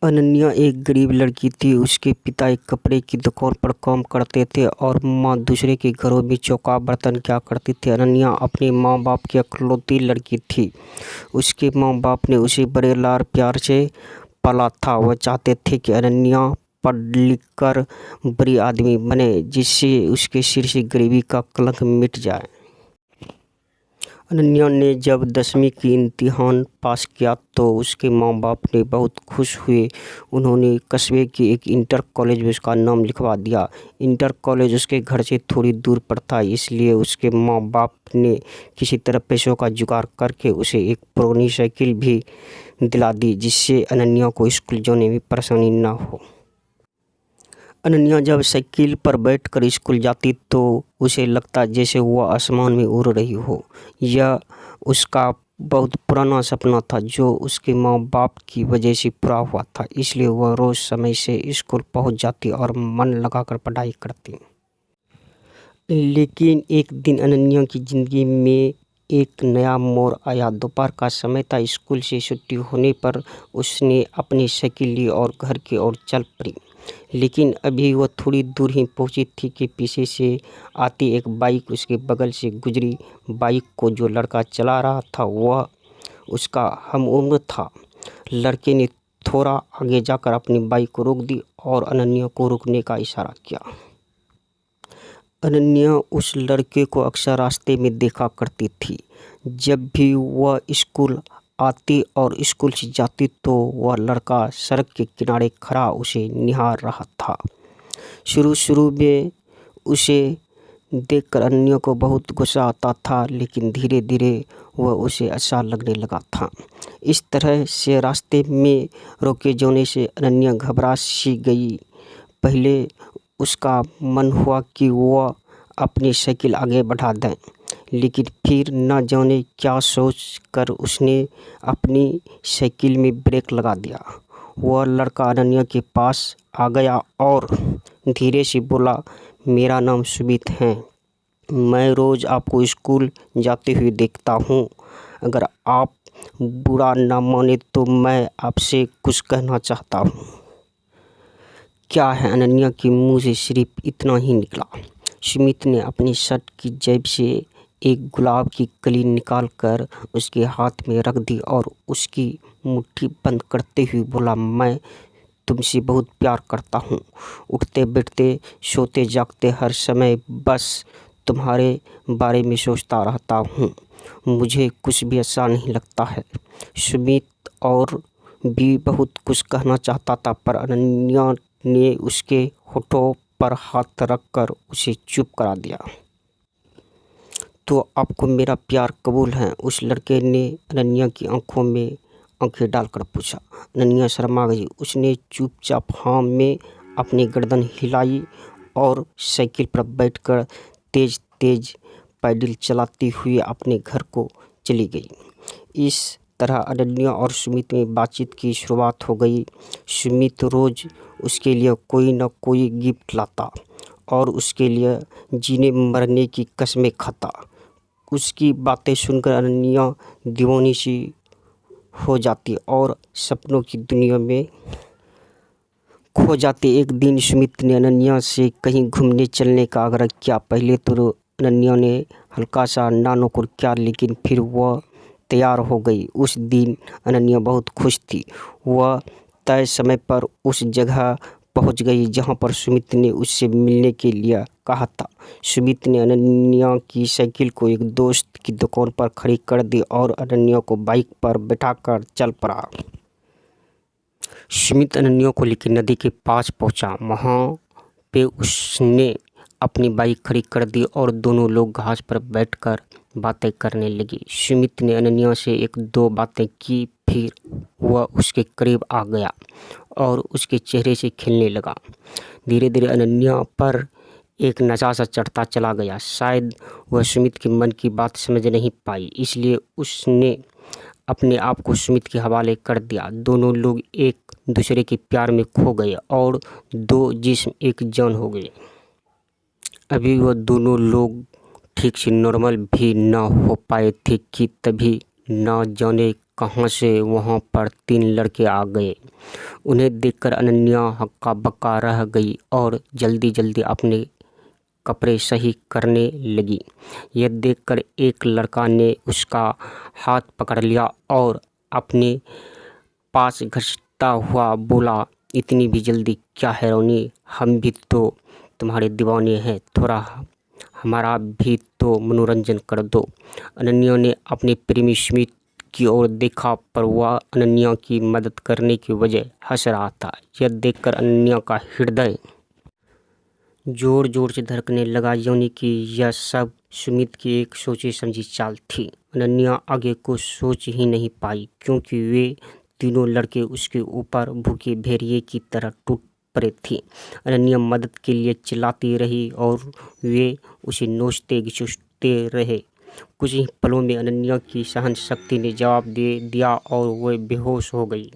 अनन्या एक गरीब लड़की थी। उसके पिता एक कपड़े की दुकान पर काम करते थे और माँ दूसरे के घरों में चौका बर्तन किया करती थी। अनन्या अपने माँ बाप की इकलौती लड़की थी। उसके माँ बाप ने उसे बड़े लाड़ प्यार से पाला था। वह चाहते थे कि अनन्या पढ़ लिख कर बड़ी आदमी बने, जिससे उसके सिर से गरीबी का कलंक मिट जाए। अनन्या ने जब 10वीं की इम्तिहान पास किया तो उसके माँ बाप ने बहुत खुश हुए। उन्होंने कस्बे के एक इंटर कॉलेज में उसका नाम लिखवा दिया। इंटर कॉलेज उसके घर से थोड़ी दूर पर था, इसलिए उसके माँ बाप ने किसी तरह पैसों का जुगाड़ करके उसे एक पुरानी साइकिल भी दिला दी, जिससे अनन्या को स्कूल जाने में परेशानी न हो। अनन्या जब साइकिल पर बैठकर स्कूल जाती तो उसे लगता जैसे वह आसमान में उड़ रही हो। यह उसका बहुत पुराना सपना था जो उसके माँ बाप की वजह से पूरा हुआ था, इसलिए वह रोज़ समय से स्कूल पहुंच जाती और मन लगाकर पढ़ाई करती। लेकिन एक दिन अनन्या की ज़िंदगी में एक नया मोड़ आया। दोपहर का समय था। स्कूल से छुट्टी होने पर उसने अपनी साइकिल ली और घर की ओर चल पड़ी। लेकिन अभी वह थोड़ी दूर ही पहुंची थी कि पीछे से आती एक बाइक उसके बगल से गुजरी। बाइक को जो लड़का चला रहा था वह उसका हमउम्र था। लड़के ने थोड़ा आगे जाकर अपनी बाइक को रोक दी और अनन्या को रुकने का इशारा किया। अनन्या उस लड़के को अक्सर रास्ते में देखा करती थी। जब भी वह स्कूल आती और स्कूल से जाती तो वह लड़का सड़क के किनारे खड़ा उसे निहार रहा था। शुरू में उसे देखकर अनन्या को बहुत गुस्सा आता था, लेकिन धीरे धीरे वह उसे अच्छा लगने लगा था। इस तरह से रास्ते में रोके जाने से अनन्या घबरा सी गई। पहले उसका मन हुआ कि वह अपनी साइकिल आगे बढ़ा दें, लेकिन फिर न जाने क्या सोचकर उसने अपनी साइकिल में ब्रेक लगा दिया। वह लड़का अनन्या के पास आ गया और धीरे से बोला, मेरा नाम सुमित है। मैं रोज़ आपको स्कूल जाते हुए देखता हूँ। अगर आप बुरा ना माने तो मैं आपसे कुछ कहना चाहता हूँ। क्या है? अनन्या के मुंह से सिर्फ इतना ही निकला। सुमित ने अपनी शर्ट की जेब से एक गुलाब की कली निकालकर उसके हाथ में रख दी और उसकी मुट्ठी बंद करते हुए बोला, मैं तुमसे बहुत प्यार करता हूँ। उठते बैठते सोते जागते हर समय बस तुम्हारे बारे में सोचता रहता हूँ। मुझे कुछ भी अच्छा नहीं लगता है। सुमित और भी बहुत कुछ कहना चाहता था, पर अनन्या ने उसके होठों पर हाथ रखकर उसे चुप करा दिया। तो आपको मेरा प्यार कबूल है? उस लड़के ने अनन्या की आंखों में आंखें डालकर पूछा। अनन्या शर्मा गई। उसने चुपचाप हाँ में अपनी गर्दन हिलाई और साइकिल पर बैठकर तेज तेज पैडल चलाती हुई अपने घर को चली गई। इस तरह अनन्या और सुमित में बातचीत की शुरुआत हो गई। सुमित रोज़ उसके लिए कोई न कोई गिफ्ट लाता और उसके लिए जीने मरने की कस्में खाता। उसकी बातें सुनकर अनन्या दीवानी सी हो जाती और सपनों की दुनिया में खो जाती। एक दिन सुमित ने अनन्या से कहीं घूमने चलने का आग्रह किया। पहले तो अनन्या ने हल्का सा ना नुकुर किया, लेकिन फिर वह तैयार हो गई। उस दिन अनन्या बहुत खुश थी। वह तय समय पर उस जगह पहुंच गई जहां पर सुमित ने उससे मिलने के लिए कहा था। सुमित ने अनन्या की साइकिल को एक दोस्त की दुकान पर खड़ी कर दी और अनन्या को बाइक पर बैठाकर चल पड़ा। सुमित अनन्या को लेकर नदी के पास पहुंचा। वहां पे उसने अपनी बाइक खड़ी कर दी और दोनों लोग घास पर बैठकर बातें करने लगे। सुमित ने अनन्या से एक दो बातें की, फिर वह उसके करीब आ गया और उसके चेहरे से खेलने लगा। धीरे धीरे अनन्या पर एक नशा सा चढ़ता चला गया। शायद वह सुमित के मन की बात समझ नहीं पाई, इसलिए उसने अपने आप को सुमित के हवाले कर दिया। दोनों लोग एक दूसरे के प्यार में खो गए और दो जिस्म एक जान हो गए। अभी वह दोनों लोग ठीक से नॉर्मल भी ना हो पाए थे कि तभी न जाने कहाँ से वहाँ पर 3 लड़के आ गए। उन्हें देखकर अनन्या हक्का बक्का रह गई और जल्दी जल्दी अपने कपड़े सही करने लगी। यह देखकर एक लड़का ने उसका हाथ पकड़ लिया और अपने पास घसीटता हुआ बोला, इतनी भी जल्दी क्या है रोनी, हम भी तो तुम्हारे दीवाने हैं, थोड़ा हमारा भी तो मनोरंजन कर दो। अनन्या ने अपने प्रेमी सुमित की ओर देखा पर वह अनन्या की मदद करने की वजह हंस रहा था। यह देखकर अनन्या का हृदय जोर जोर से धड़कने लगा, यानी कि यह सब सुमित की एक सोची समझी चाल थी। अनन्या आगे को सोच ही नहीं पाई क्योंकि वे तीनों लड़के उसके ऊपर भूखे भेड़िए की तरह टूट पड़े थे। अनन्या मदद के लिए चिल्लाती रही और वे उसे नोचते घिसुसते रहे। कुछ ही पलों में अनन्या की सहन शक्ति ने जवाब दे दिया और वह बेहोश हो गई।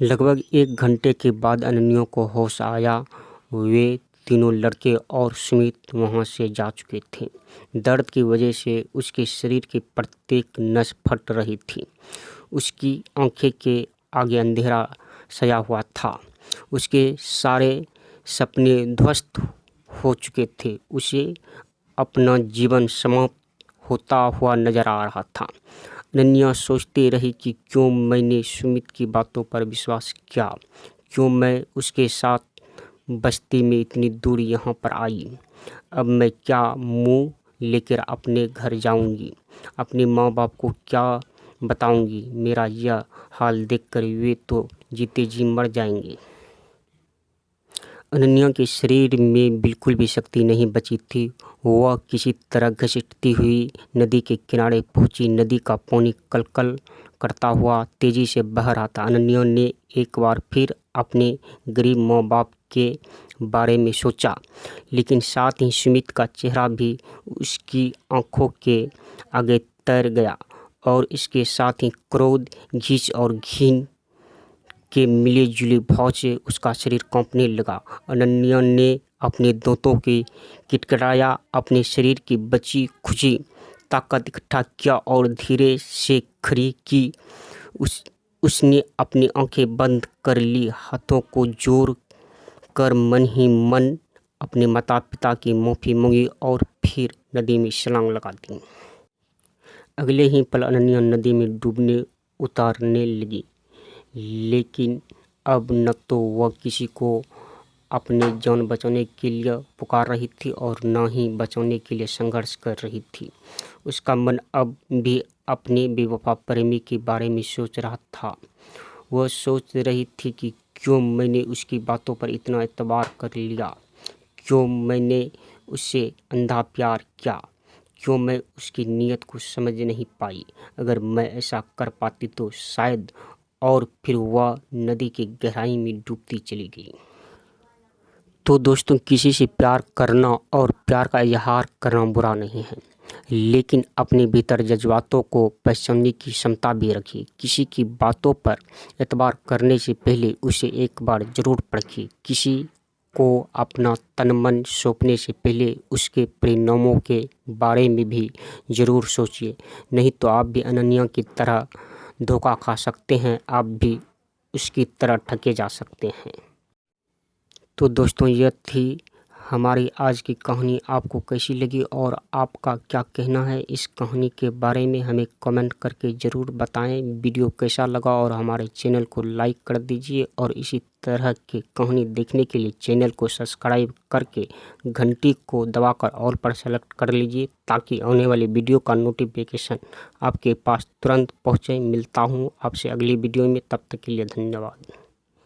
लगभग 1 घंटे के बाद अनन्या को होश आया। वे तीनों लड़के और सुमित वहां से जा चुके थे। दर्द की वजह से उसके शरीर की प्रत्येक नस फट रही थी। उसकी आंखें के आगे अंधेरा छाया हुआ था। उसके सारे सपने ध्वस्त हो चुके थे। उसे अपना जीवन समाप्त होता हुआ नजर आ रहा था। अनन्या सोचती रही कि क्यों मैंने सुमित की बातों पर विश्वास किया, क्यों मैं उसके साथ बस्ती में इतनी दूर यहाँ पर आई। अब मैं क्या मुंह लेकर अपने घर जाऊंगी, अपने माँ बाप को क्या बताऊंगी। मेरा यह हाल देखकर वे तो जीते जी मर जाएंगे। अनन्या के शरीर में बिल्कुल भी शक्ति नहीं बची थी। वह किसी तरह घसीटती हुई नदी के किनारे पहुंची। नदी का पानी कलकल करता हुआ तेजी से बह रहा था। अनन्या ने एक बार फिर अपने गरीब माँ बाप के बारे में सोचा, लेकिन साथ ही सुमित का चेहरा भी उसकी आंखों के आगे तैर गया और इसके साथ ही क्रोध, घिस और घिन के मिले जुले भाव से उसका शरीर कांपने लगा। अनन्या ने अपने दांतों की किटकिटाया, अपने शरीर की बची खुची ताकत इकट्ठा किया और धीरे से खड़ी की। उसने अपनी आंखें बंद कर ली, हाथों को जोड़ कर मन ही मन अपने माता पिता की माफ़ी मांगी और फिर नदी में छलांग लगा दी। अगले ही पल अनन्या नदी में डूबने उतारने लगी, लेकिन अब न तो वह किसी को अपने जान बचाने के लिए पुकार रही थी और न ही बचाने के लिए संघर्ष कर रही थी। उसका मन अब भी अपने बेवफा प्रेमी के बारे में सोच रहा था। वह सोच रही थी कि क्यों मैंने उसकी बातों पर इतना एतबार कर लिया, क्यों मैंने उससे अंधा प्यार किया, क्यों मैं उसकी नीयत को समझ नहीं पाई। अगर मैं ऐसा कर पाती तो शायद। और फिर वह नदी की गहराई में डूबती चली गई। तो दोस्तों, किसी से प्यार करना और प्यार का इजहार करना बुरा नहीं है, लेकिन अपने भीतर जज्बातों को पहचानने की क्षमता भी रखिए। किसी की बातों पर एतबार करने से पहले उसे एक बार ज़रूर परखिए। किसी को अपना तन मन सौंपने से पहले उसके परिणामों के बारे में भी ज़रूर सोचिए, नहीं तो आप भी अनन्या की तरह धोखा खा सकते हैं, आप भी उसकी तरह ठगे जा सकते हैं। तो दोस्तों, यह थी हमारी आज की कहानी। आपको कैसी लगी और आपका क्या कहना है इस कहानी के बारे में हमें कमेंट करके ज़रूर बताएं। वीडियो कैसा लगा और हमारे चैनल को लाइक कर दीजिए और इसी तरह की कहानी देखने के लिए चैनल को सब्सक्राइब करके घंटी को दबाकर ऑल पर सेलेक्ट कर लीजिए, ताकि आने वाली वीडियो का नोटिफिकेशन आपके पास तुरंत पहुँचे। मिलता हूँ आपसे अगली वीडियो में, तब तक के लिए धन्यवाद।